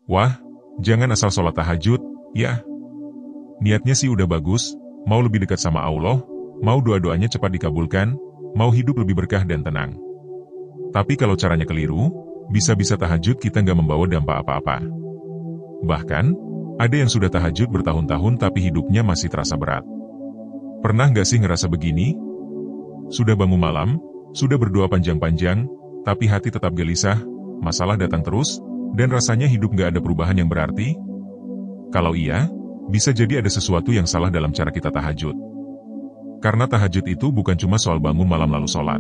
Wah, jangan asal sholat tahajud, ya. Niatnya sih udah bagus, mau lebih dekat sama Allah, mau doa-doanya cepat dikabulkan, mau hidup lebih berkah dan tenang. Tapi kalau caranya keliru, bisa-bisa tahajud kita nggak membawa dampak apa-apa. Bahkan, ada yang sudah tahajud bertahun-tahun tapi hidupnya masih terasa berat. Pernah nggak sih ngerasa begini? Sudah bangun malam, sudah berdoa panjang-panjang, tapi hati tetap gelisah, masalah datang terus, dan rasanya hidup nggak ada perubahan yang berarti? Kalau iya, bisa jadi ada sesuatu yang salah dalam cara kita tahajud. Karena tahajud itu bukan cuma soal bangun malam lalu sholat.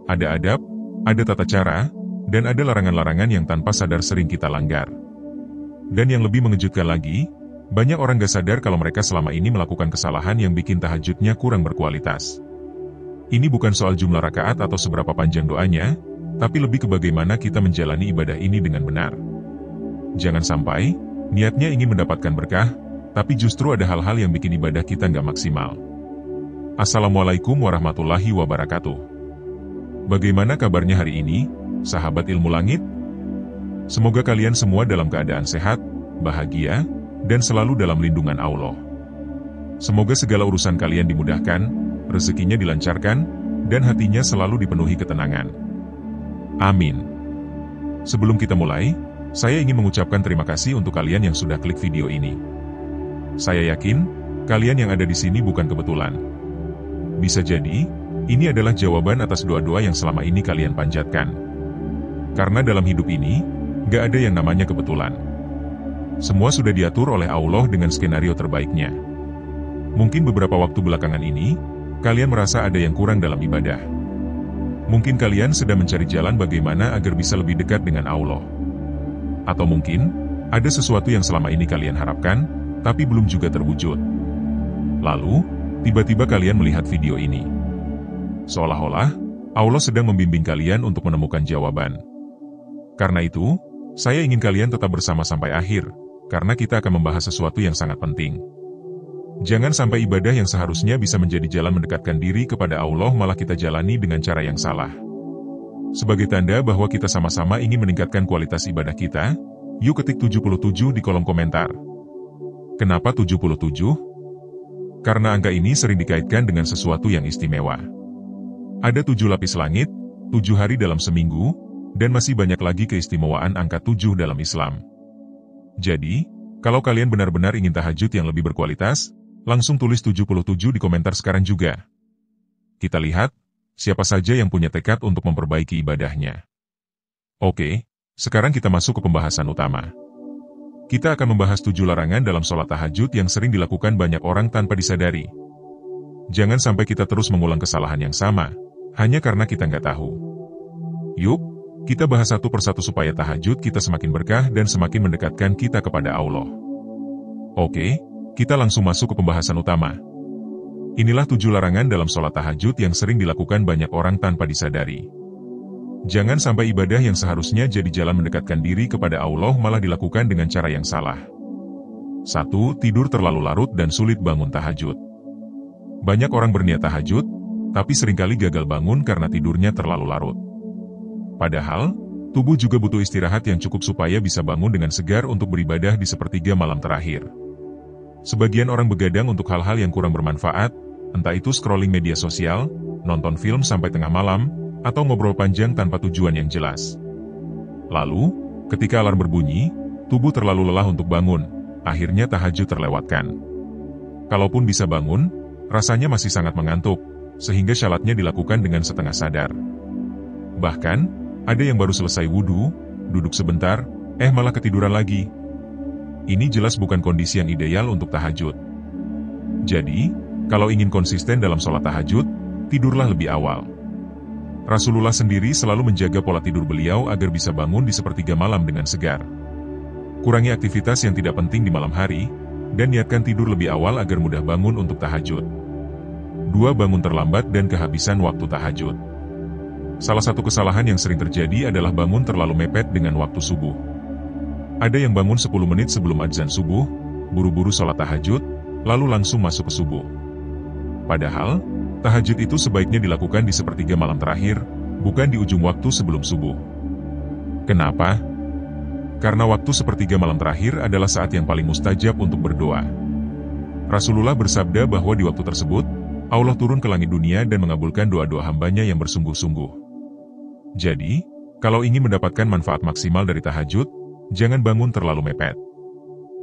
Ada adab, ada tata cara, dan ada larangan-larangan yang tanpa sadar sering kita langgar. Dan yang lebih mengejutkan lagi, banyak orang gak sadar kalau mereka selama ini melakukan kesalahan yang bikin tahajudnya kurang berkualitas. Ini bukan soal jumlah rakaat atau seberapa panjang doanya, tapi lebih ke bagaimana kita menjalani ibadah ini dengan benar. Jangan sampai, niatnya ingin mendapatkan berkah, tapi justru ada hal-hal yang bikin ibadah kita nggak maksimal. Assalamualaikum warahmatullahi wabarakatuh. Bagaimana kabarnya hari ini, sahabat ilmu langit? Semoga kalian semua dalam keadaan sehat, bahagia, dan selalu dalam lindungan Allah. Semoga segala urusan kalian dimudahkan, rezekinya dilancarkan, dan hatinya selalu dipenuhi ketenangan. Amin. Sebelum kita mulai, saya ingin mengucapkan terima kasih untuk kalian yang sudah klik video ini. Saya yakin, kalian yang ada di sini bukan kebetulan. Bisa jadi, ini adalah jawaban atas doa-doa yang selama ini kalian panjatkan. Karena dalam hidup ini, gak ada yang namanya kebetulan. Semua sudah diatur oleh Allah dengan skenario terbaiknya. Mungkin beberapa waktu belakangan ini, kalian merasa ada yang kurang dalam ibadah. Mungkin kalian sedang mencari jalan bagaimana agar bisa lebih dekat dengan Allah. Atau mungkin, ada sesuatu yang selama ini kalian harapkan, tapi belum juga terwujud. Lalu, tiba-tiba kalian melihat video ini. Seolah-olah, Allah sedang membimbing kalian untuk menemukan jawaban. Karena itu, saya ingin kalian tetap bersama sampai akhir, karena kita akan membahas sesuatu yang sangat penting. Jangan sampai ibadah yang seharusnya bisa menjadi jalan mendekatkan diri kepada Allah malah kita jalani dengan cara yang salah. Sebagai tanda bahwa kita sama-sama ingin meningkatkan kualitas ibadah kita, yuk ketik 77 di kolom komentar. Kenapa 77? Karena angka ini sering dikaitkan dengan sesuatu yang istimewa. Ada 7 lapis langit, 7 hari dalam seminggu, dan masih banyak lagi keistimewaan angka 7 dalam Islam. Jadi, kalau kalian benar-benar ingin tahajud yang lebih berkualitas, langsung tulis 77 di komentar sekarang juga. Kita lihat, siapa saja yang punya tekad untuk memperbaiki ibadahnya. Oke, sekarang kita masuk ke pembahasan utama. Kita akan membahas 7 larangan dalam sholat tahajud yang sering dilakukan banyak orang tanpa disadari. Jangan sampai kita terus mengulang kesalahan yang sama, hanya karena kita nggak tahu. Yuk, kita bahas satu persatu supaya tahajud kita semakin berkah dan semakin mendekatkan kita kepada Allah. Oke, kita langsung masuk ke pembahasan utama. Inilah 7 larangan dalam sholat tahajud yang sering dilakukan banyak orang tanpa disadari. Jangan sampai ibadah yang seharusnya jadi jalan mendekatkan diri kepada Allah malah dilakukan dengan cara yang salah. 1. Tidur terlalu larut dan sulit bangun tahajud. Banyak orang berniat tahajud, tapi seringkali gagal bangun karena tidurnya terlalu larut. Padahal, tubuh juga butuh istirahat yang cukup supaya bisa bangun dengan segar untuk beribadah di sepertiga malam terakhir. Sebagian orang begadang untuk hal-hal yang kurang bermanfaat, entah itu scrolling media sosial, nonton film sampai tengah malam, atau ngobrol panjang tanpa tujuan yang jelas. Lalu, ketika alarm berbunyi, tubuh terlalu lelah untuk bangun, akhirnya tahajud terlewatkan. Kalaupun bisa bangun, rasanya masih sangat mengantuk, sehingga syalatnya dilakukan dengan setengah sadar. Bahkan, ada yang baru selesai wudhu, duduk sebentar, malah ketiduran lagi. Ini jelas bukan kondisi yang ideal untuk tahajud. Jadi, kalau ingin konsisten dalam sholat tahajud, tidurlah lebih awal. Rasulullah sendiri selalu menjaga pola tidur beliau agar bisa bangun di sepertiga malam dengan segar. Kurangi aktivitas yang tidak penting di malam hari, dan niatkan tidur lebih awal agar mudah bangun untuk tahajud. 2. Bangun terlambat dan kehabisan waktu tahajud. Salah satu kesalahan yang sering terjadi adalah bangun terlalu mepet dengan waktu subuh. Ada yang bangun 10 menit sebelum adzan subuh, buru-buru sholat tahajud, lalu langsung masuk ke subuh. Padahal, tahajud itu sebaiknya dilakukan di sepertiga malam terakhir, bukan di ujung waktu sebelum subuh. Kenapa? Karena waktu sepertiga malam terakhir adalah saat yang paling mustajab untuk berdoa. Rasulullah bersabda bahwa di waktu tersebut, Allah turun ke langit dunia dan mengabulkan doa-doa hambanya yang bersungguh-sungguh. Jadi, kalau ingin mendapatkan manfaat maksimal dari tahajud, jangan bangun terlalu mepet.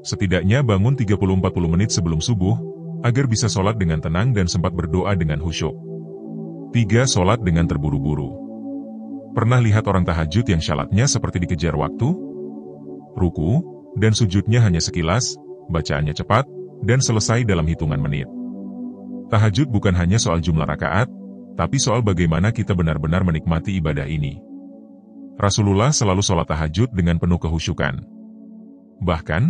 Setidaknya bangun 30-40 menit sebelum subuh, agar bisa sholat dengan tenang dan sempat berdoa dengan khusyuk. 3. Sholat dengan terburu-buru. Pernah lihat orang tahajud yang syalatnya seperti dikejar waktu? Ruku dan sujudnya hanya sekilas, bacaannya cepat, dan selesai dalam hitungan menit. Tahajud bukan hanya soal jumlah rakaat, tapi soal bagaimana kita benar-benar menikmati ibadah ini. Rasulullah selalu sholat tahajud dengan penuh kehusyukan. Bahkan,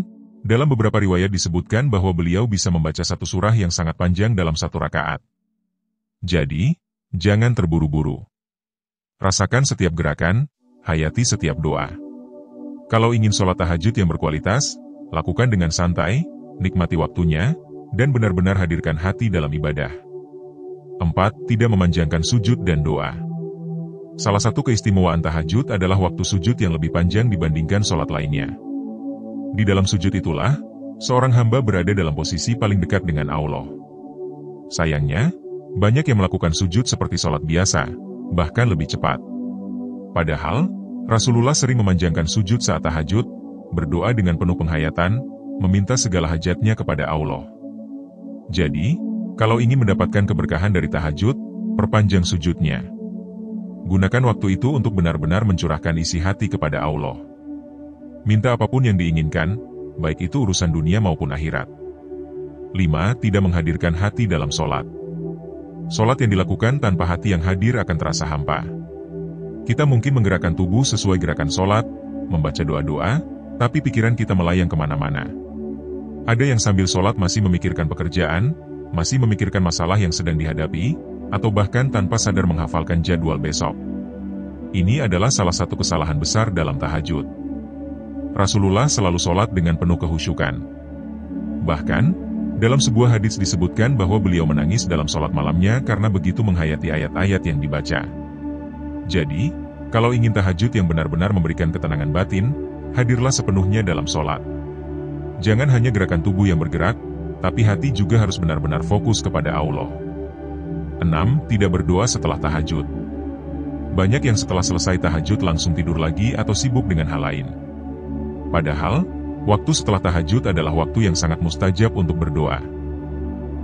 dalam beberapa riwayat disebutkan bahwa beliau bisa membaca satu surah yang sangat panjang dalam satu rakaat. Jadi, jangan terburu-buru. Rasakan setiap gerakan, hayati setiap doa. Kalau ingin sholat tahajud yang berkualitas, lakukan dengan santai, nikmati waktunya, dan benar-benar hadirkan hati dalam ibadah. 4. Tidak memanjangkan sujud dan doa. Salah satu keistimewaan tahajud adalah waktu sujud yang lebih panjang dibandingkan sholat lainnya. Di dalam sujud itulah, seorang hamba berada dalam posisi paling dekat dengan Allah. Sayangnya, banyak yang melakukan sujud seperti sholat biasa, bahkan lebih cepat. Padahal, Rasulullah sering memanjangkan sujud saat tahajud, berdoa dengan penuh penghayatan, meminta segala hajatnya kepada Allah. Jadi, kalau ingin mendapatkan keberkahan dari tahajud, perpanjang sujudnya. Gunakan waktu itu untuk benar-benar mencurahkan isi hati kepada Allah. Minta apapun yang diinginkan, baik itu urusan dunia maupun akhirat. 5. Tidak menghadirkan hati dalam sholat. Sholat yang dilakukan tanpa hati yang hadir akan terasa hampa. Kita mungkin menggerakkan tubuh sesuai gerakan sholat, membaca doa-doa, tapi pikiran kita melayang kemana-mana. Ada yang sambil sholat masih memikirkan pekerjaan, masih memikirkan masalah yang sedang dihadapi, atau bahkan tanpa sadar menghafalkan jadwal besok. Ini adalah salah satu kesalahan besar dalam tahajud. Rasulullah selalu sholat dengan penuh kehusyukan. Bahkan, dalam sebuah hadis disebutkan bahwa beliau menangis dalam sholat malamnya karena begitu menghayati ayat-ayat yang dibaca. Jadi, kalau ingin tahajud yang benar-benar memberikan ketenangan batin, hadirlah sepenuhnya dalam sholat. Jangan hanya gerakan tubuh yang bergerak, tapi hati juga harus benar-benar fokus kepada Allah. 6. Tidak berdoa setelah tahajud. Banyak yang setelah selesai tahajud langsung tidur lagi atau sibuk dengan hal lain. Padahal, waktu setelah tahajud adalah waktu yang sangat mustajab untuk berdoa.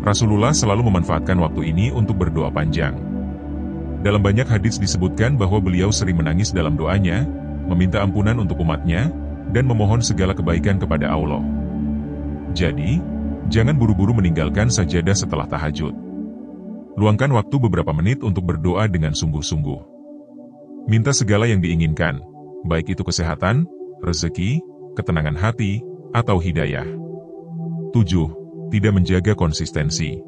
Rasulullah selalu memanfaatkan waktu ini untuk berdoa panjang. Dalam banyak hadis disebutkan bahwa beliau sering menangis dalam doanya, meminta ampunan untuk umatnya, dan memohon segala kebaikan kepada Allah. Jadi, jangan buru-buru meninggalkan sajadah setelah tahajud. Luangkan waktu beberapa menit untuk berdoa dengan sungguh-sungguh. Minta segala yang diinginkan, baik itu kesehatan, rezeki, ketenangan hati, atau hidayah. 7. Tidak menjaga konsistensi.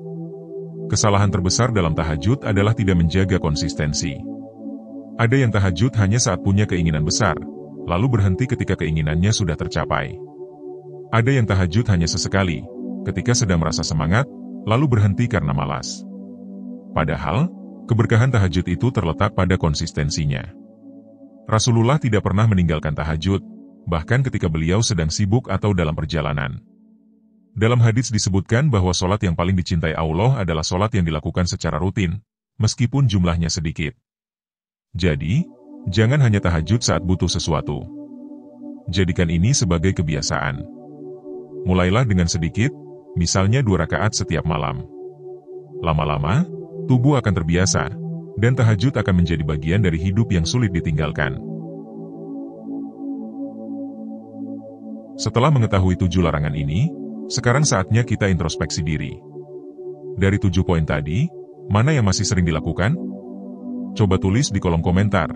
Kesalahan terbesar dalam tahajud adalah tidak menjaga konsistensi. Ada yang tahajud hanya saat punya keinginan besar, lalu berhenti ketika keinginannya sudah tercapai. Ada yang tahajud hanya sesekali, ketika sedang merasa semangat, lalu berhenti karena malas. Padahal, keberkahan tahajud itu terletak pada konsistensinya. Rasulullah tidak pernah meninggalkan tahajud, bahkan ketika beliau sedang sibuk atau dalam perjalanan. Dalam hadis disebutkan bahwa sholat yang paling dicintai Allah adalah sholat yang dilakukan secara rutin, meskipun jumlahnya sedikit. Jadi, jangan hanya tahajud saat butuh sesuatu. Jadikan ini sebagai kebiasaan. Mulailah dengan sedikit, misalnya 2 rakaat setiap malam. Lama-lama, tubuh akan terbiasa, dan tahajud akan menjadi bagian dari hidup yang sulit ditinggalkan. Setelah mengetahui 7 larangan ini, sekarang saatnya kita introspeksi diri. Dari 7 poin tadi, mana yang masih sering dilakukan? Coba tulis di kolom komentar.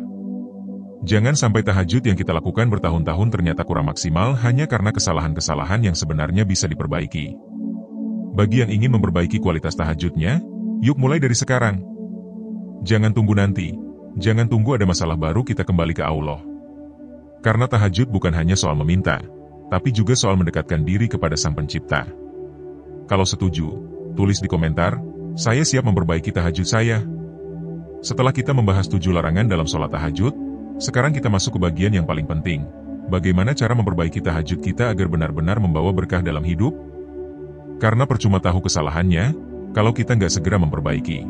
Jangan sampai tahajud yang kita lakukan bertahun-tahun ternyata kurang maksimal hanya karena kesalahan-kesalahan yang sebenarnya bisa diperbaiki. Bagi yang ingin memperbaiki kualitas tahajudnya, yuk mulai dari sekarang. Jangan tunggu nanti, jangan tunggu ada masalah baru kita kembali ke Allah. Karena tahajud bukan hanya soal meminta, tapi juga soal mendekatkan diri kepada Sang Pencipta. Kalau setuju, tulis di komentar, saya siap memperbaiki tahajud saya. Setelah kita membahas 7 larangan dalam sholat tahajud, sekarang kita masuk ke bagian yang paling penting, bagaimana cara memperbaiki tahajud kita agar benar-benar membawa berkah dalam hidup? Karena percuma tahu kesalahannya, kalau kita nggak segera memperbaiki.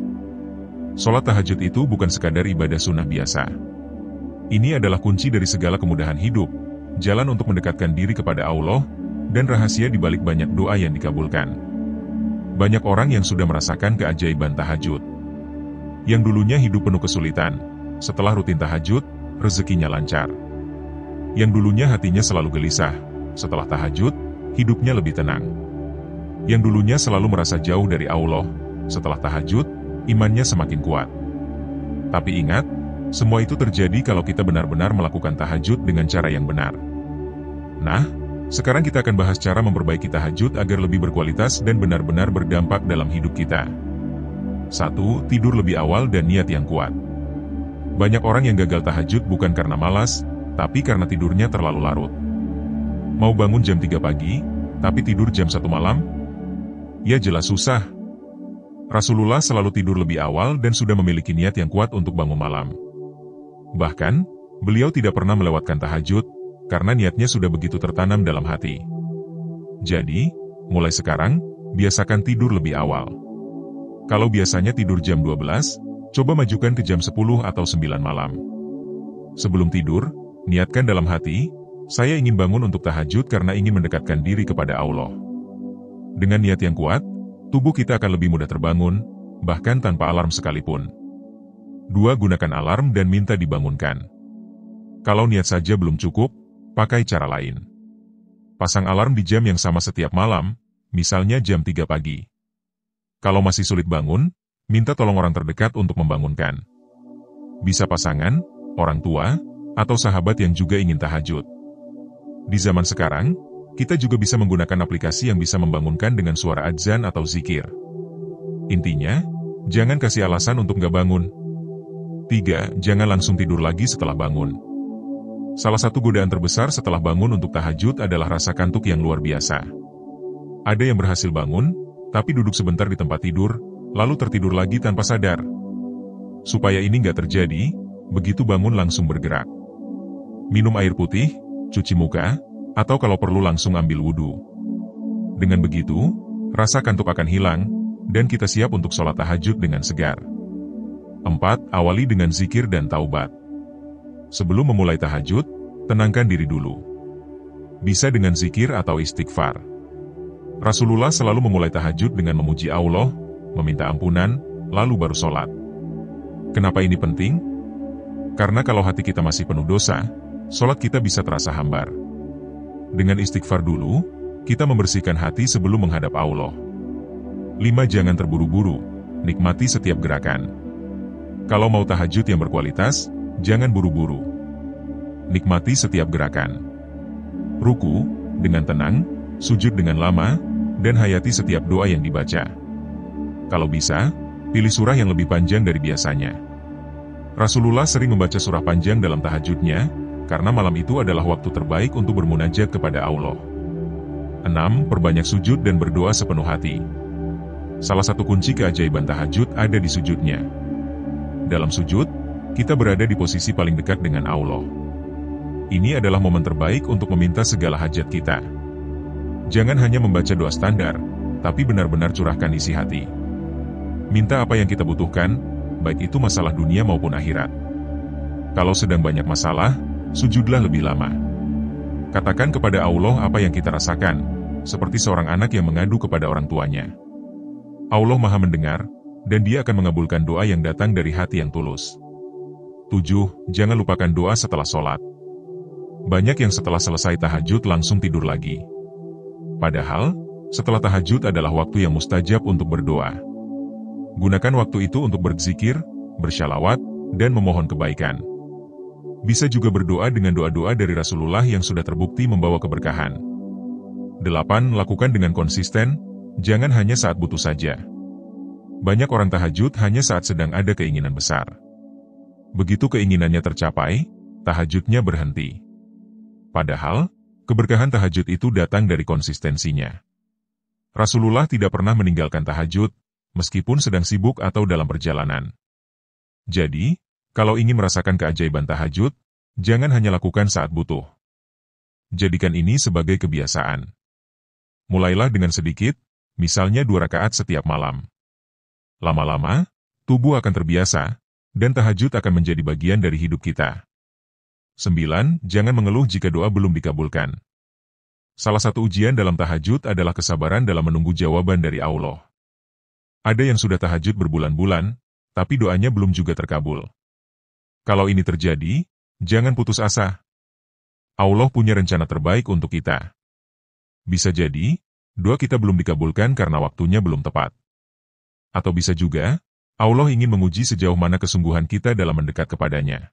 Sholat tahajud itu bukan sekadar ibadah sunnah biasa. Ini adalah kunci dari segala kemudahan hidup, jalan untuk mendekatkan diri kepada Allah, dan rahasia di balik banyak doa yang dikabulkan. Banyak orang yang sudah merasakan keajaiban tahajud. Yang dulunya hidup penuh kesulitan, setelah rutin tahajud, rezekinya lancar. Yang dulunya hatinya selalu gelisah, setelah tahajud, hidupnya lebih tenang. Yang dulunya selalu merasa jauh dari Allah, setelah tahajud, imannya semakin kuat. Tapi ingat, semua itu terjadi kalau kita benar-benar melakukan tahajud dengan cara yang benar. Nah, sekarang kita akan bahas cara memperbaiki tahajud agar lebih berkualitas dan benar-benar berdampak dalam hidup kita. 1. Tidur lebih awal dan niat yang kuat. Banyak orang yang gagal tahajud bukan karena malas, tapi karena tidurnya terlalu larut. Mau bangun jam 3 pagi, tapi tidur jam 1 malam? Ya jelas susah. Rasulullah selalu tidur lebih awal dan sudah memiliki niat yang kuat untuk bangun malam. Bahkan, beliau tidak pernah melewatkan tahajud, karena niatnya sudah begitu tertanam dalam hati. Jadi, mulai sekarang, biasakan tidur lebih awal. Kalau biasanya tidur jam 12, coba majukan ke jam 10 atau 9 malam. Sebelum tidur, niatkan dalam hati, saya ingin bangun untuk tahajud karena ingin mendekatkan diri kepada Allah. Dengan niat yang kuat, tubuh kita akan lebih mudah terbangun, bahkan tanpa alarm sekalipun. 2. Gunakan alarm dan minta dibangunkan. Kalau niat saja belum cukup, pakai cara lain. Pasang alarm di jam yang sama setiap malam, misalnya jam 3 pagi. Kalau masih sulit bangun, minta tolong orang terdekat untuk membangunkan. Bisa pasangan, orang tua, atau sahabat yang juga ingin tahajud. Di zaman sekarang, kita juga bisa menggunakan aplikasi yang bisa membangunkan dengan suara adzan atau zikir. Intinya, jangan kasih alasan untuk nggak bangun. 3. Jangan langsung tidur lagi setelah bangun. Salah satu godaan terbesar setelah bangun untuk tahajud adalah rasa kantuk yang luar biasa. Ada yang berhasil bangun, tapi duduk sebentar di tempat tidur, lalu tertidur lagi tanpa sadar. Supaya ini nggak terjadi, begitu bangun langsung bergerak. Minum air putih, cuci muka, atau kalau perlu langsung ambil wudhu. Dengan begitu, rasa kantuk akan hilang, dan kita siap untuk sholat tahajud dengan segar. 4. Awali dengan zikir dan taubat. Sebelum memulai tahajud, tenangkan diri dulu. Bisa dengan zikir atau istighfar. Rasulullah selalu memulai tahajud dengan memuji Allah, meminta ampunan, lalu baru sholat. Kenapa ini penting? Karena kalau hati kita masih penuh dosa, sholat kita bisa terasa hambar. Dengan istighfar dulu, kita membersihkan hati sebelum menghadap Allah. 5. Jangan terburu-buru, nikmati setiap gerakan. Kalau mau tahajud yang berkualitas, jangan buru-buru. Nikmati setiap gerakan. Ruku, dengan tenang, sujud dengan lama, dan hayati setiap doa yang dibaca. Kalau bisa, pilih surah yang lebih panjang dari biasanya. Rasulullah sering membaca surah panjang dalam tahajudnya, karena malam itu adalah waktu terbaik untuk bermunajat kepada Allah. 6. Perbanyak sujud dan berdoa sepenuh hati. Salah satu kunci keajaiban tahajud ada di sujudnya. Dalam sujud, kita berada di posisi paling dekat dengan Allah. Ini adalah momen terbaik untuk meminta segala hajat kita. Jangan hanya membaca doa standar, tapi benar-benar curahkan isi hati. Minta apa yang kita butuhkan, baik itu masalah dunia maupun akhirat. Kalau sedang banyak masalah, sujudlah lebih lama. Katakan kepada Allah apa yang kita rasakan, seperti seorang anak yang mengadu kepada orang tuanya. Allah Maha mendengar, dan Dia akan mengabulkan doa yang datang dari hati yang tulus. 7. Jangan lupakan doa setelah sholat. Banyak yang setelah selesai tahajud langsung tidur lagi. Padahal, setelah tahajud adalah waktu yang mustajab untuk berdoa. Gunakan waktu itu untuk berzikir, bersyalawat, dan memohon kebaikan. Bisa juga berdoa dengan doa-doa dari Rasulullah yang sudah terbukti membawa keberkahan. 8. Lakukan dengan konsisten, jangan hanya saat butuh saja. Banyak orang tahajud hanya saat sedang ada keinginan besar. Begitu keinginannya tercapai, tahajudnya berhenti. Padahal, keberkahan tahajud itu datang dari konsistensinya. Rasulullah tidak pernah meninggalkan tahajud, meskipun sedang sibuk atau dalam perjalanan. Jadi, kalau ingin merasakan keajaiban tahajud, jangan hanya lakukan saat butuh. Jadikan ini sebagai kebiasaan. Mulailah dengan sedikit, misalnya 2 rakaat setiap malam. Lama-lama, tubuh akan terbiasa, dan tahajud akan menjadi bagian dari hidup kita. 9. Jangan mengeluh jika doa belum dikabulkan. Salah satu ujian dalam tahajud adalah kesabaran dalam menunggu jawaban dari Allah. Ada yang sudah tahajud berbulan-bulan, tapi doanya belum juga terkabul. Kalau ini terjadi, jangan putus asa. Allah punya rencana terbaik untuk kita. Bisa jadi, doa kita belum dikabulkan karena waktunya belum tepat. Atau bisa juga, Allah ingin menguji sejauh mana kesungguhan kita dalam mendekat kepadanya.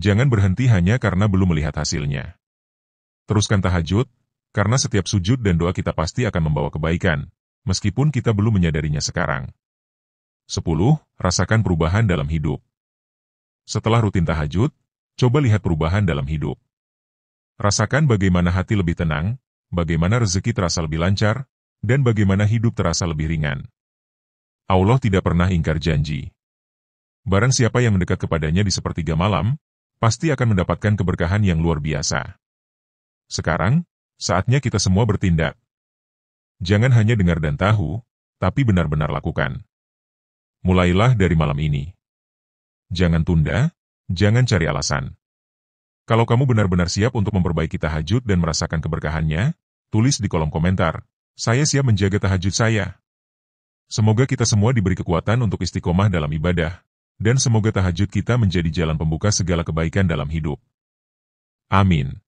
Jangan berhenti hanya karena belum melihat hasilnya. Teruskan tahajud, karena setiap sujud dan doa kita pasti akan membawa kebaikan, meskipun kita belum menyadarinya sekarang. 10. Rasakan perubahan dalam hidup. Setelah rutin tahajud, coba lihat perubahan dalam hidup. Rasakan bagaimana hati lebih tenang, bagaimana rezeki terasa lebih lancar, dan bagaimana hidup terasa lebih ringan. Allah tidak pernah ingkar janji. Barang siapa yang mendekat kepadanya di sepertiga malam, pasti akan mendapatkan keberkahan yang luar biasa. Sekarang, saatnya kita semua bertindak. Jangan hanya dengar dan tahu, tapi benar-benar lakukan. Mulailah dari malam ini. Jangan tunda, jangan cari alasan. Kalau kamu benar-benar siap untuk memperbaiki tahajud dan merasakan keberkahannya, tulis di kolom komentar, "Saya siap menjaga tahajud saya." Semoga kita semua diberi kekuatan untuk istiqomah dalam ibadah, dan semoga tahajud kita menjadi jalan pembuka segala kebaikan dalam hidup. Amin.